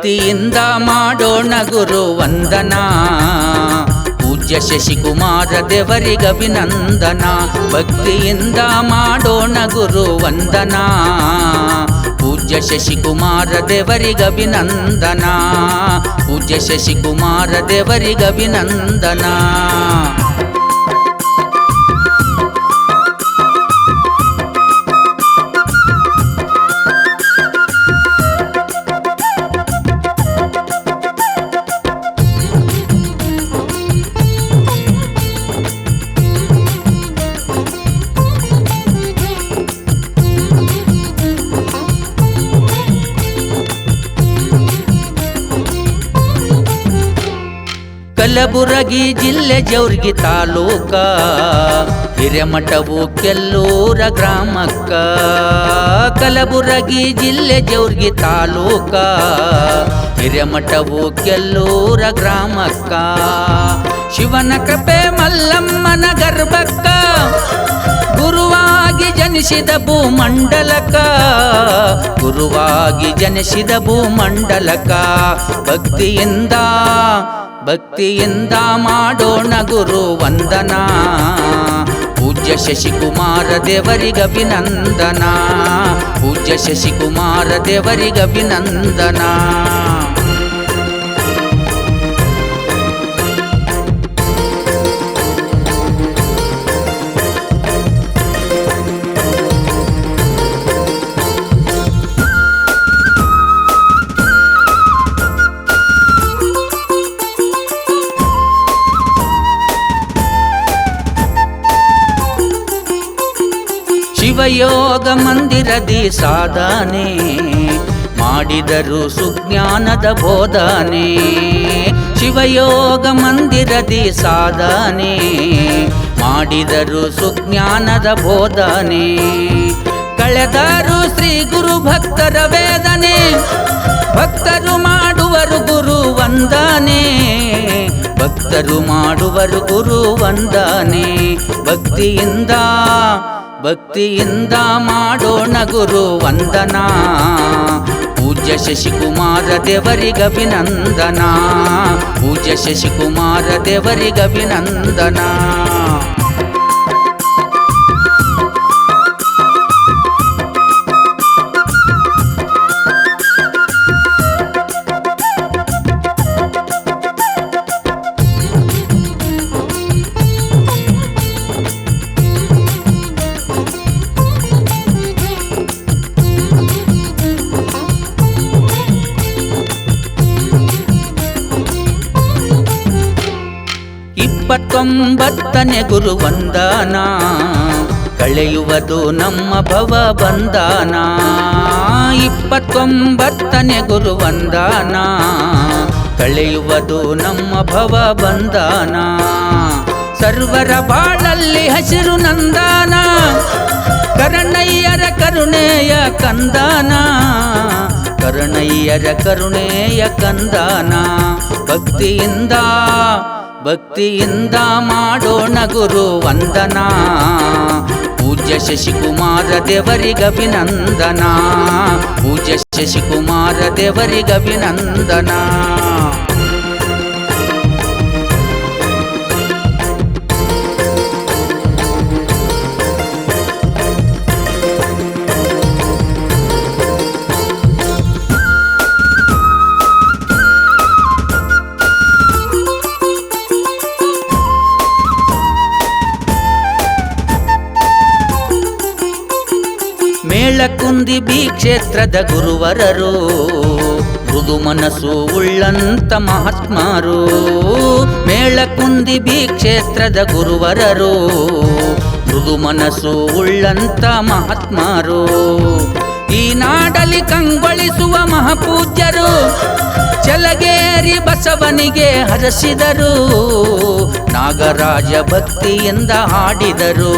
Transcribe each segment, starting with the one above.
ಭಕ್ತಿಯಿಂದ ಮಾಡೋಣ ಗುರು ವಂದನಾ. ಪೂಜ್ಯ ಶಶಿಕುಮಾರ ದೇವರಿಗಭಿನಂದನ. ಭಕ್ತಿಯಿಂದ ಮಾಡೋಣ ಗುರು ವಂದನಾ. ಪೂಜ್ಯ ಶಶಿಕುಮಾರ ದೇವರಿಗಭಿನಂದನ. ಪೂಜ್ಯ ಶಶಿಕುಮಾರ ದೇವರಿಗಭಿನಂದನ. ಕಲಬುರಗಿ ಜಿಲ್ಲೆ ಜೌರ್ಗಿ ತಾಲೂಕ, ಹಿರೇಮಠವು ಕೆಲ್ಲೂರ ಗ್ರಾಮಕ್ಕ. ಕಲಬುರಗಿ ಜಿಲ್ಲೆ ಜೌರ್ಗಿ ತಾಲೂಕ, ಹಿರೇಮಠವು ಕೆಲ್ಲೂರ ಗ್ರಾಮಕ್ಕ. ಶಿವನ ಕೃಪೆ ಮಲ್ಲಮ್ಮನ ಗರ್ಭಕ್ಕ, ಗುರುವಾಗಿ ಜನಿಸಿದ ಭೂಮಂಡಲಕ. ಗುರುವಾಗಿ ಜನಿಸಿದ ಭೂಮಂಡಲಕ. ಭಕ್ತಿಯಿಂದ ಮಾಡೋಣ ಗುರು ವಂದನಾ. ಪೂಜ್ಯ ಶಶಿಕುಮಾರ ದೇವರಿಗಭಿನಂದನ. ಪೂಜ್ಯ ಶಶಿಕುಮಾರ ದೇವರಿಗಭಿನಂದನ. ಶಿವಯೋಗ ಮಂದಿರದಿ ಸಾಧನೆ ಮಾಡಿದರು ಸುಜ್ಞಾನದ ಬೋಧನೆ. ಶಿವಯೋಗ ಮಂದಿರದಿ ಸಾಧನೆ ಮಾಡಿದರು ಸುಜ್ಞಾನದ ಬೋಧನೆ. ಕಳೆದರು ಶ್ರೀ ಗುರು ಭಕ್ತರ ವೇದನೆ, ಭಕ್ತರು ಮಾಡುವರು ಗುರು ವಂದನೆ. ಭಕ್ತರು ಮಾಡುವರು ಗುರು ವಂದನೆ. ಭಕ್ತಿಯಿಂದ ಮಾಡೋಣ ಗುರು ವಂದನಾ. ಪೂಜ್ಯ ಶಶಿಕುಮಾರ ದೇವರಿಗಭಿನಂದನ. ಪೂಜ್ಯ ಶಶಿಕುಮಾರ ದೇವರಿಗಭಿನಂದನ. ಇಪ್ಪತ್ತೊಂಬತ್ತನೇ ಗುರು ವಂದನ, ಕಳೆಯುವುದು ನಮ್ಮ ಭವ ಬಂಧನ. 29ನೇ ಗುರು ವಂದನ, ಕಳೆಯುವುದು ನಮ್ಮ ಭವ ಬಂಧನ. ಸರ್ವರ ಬಾಳಲ್ಲಿ ಹಸಿರು ನಂದನ, ಕರುಣಯ್ಯರ ಕರುಣೆಯ ಕಂದನ. ಕರುಣಯ್ಯರ ಕರುಣೆಯ ಕಂದನ. ಭಕ್ತಿಯಿಂದ ಮಾಡೋಣ ಗುರು ವಂದನಾ. ಪೂಜ್ಯ ಶಶಿಕುಮಾರ ದೇವರಿಗಭಿನಂದನ. ಪೂಜ್ಯ ಶಶಿಕುಮಾರ ದೇವರಿಗಭಿನಂದನ. ಮೇಳಕುಂದಿ ಕ್ಷೇತ್ರದ ಗುರುವರರು, ಮೃದು ಮನಸ್ಸು ಉಳ್ಳಂತ ಮಹಾತ್ಮರು. ಮೇಳಕುಂದಿ ಕ್ಷೇತ್ರದ ಗುರುವರರು, ಮೃದು ಮನಸ್ಸು ಉಳ್ಳಂತ ಮಹಾತ್ಮರು. ಈ ನಾಡಲಿ ಕಂಗೊಳಿಸುವ ಮಹಾಪೂಜ್ಯರು, ಚಲಗೇರಿ ಬಸವನಿಗೆ ಹರಸಿದರು. ನಾಗರಾಜ ಭಕ್ತಿಯಿಂದ ಹಾಡಿದರು.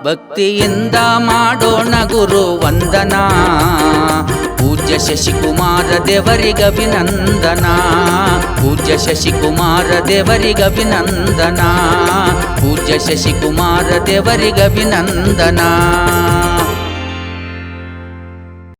ಭಕ್ತಿಯಿಂದ ಮಾಡೋಣ ಗುರು ವಂದನಾ. ಪೂಜ್ಯ ಶಶಿಕುಮಾರ ದೇವರಿಗಭಿನಂದನ. ಪೂಜ್ಯ ಶಶಿಕುಮಾರ ದೇವರಿಗಭಿನಂದನ. ಪೂಜ್ಯ ಶಶಿಕುಮಾರ ದೇವರಿಗಭಿನಂದನ.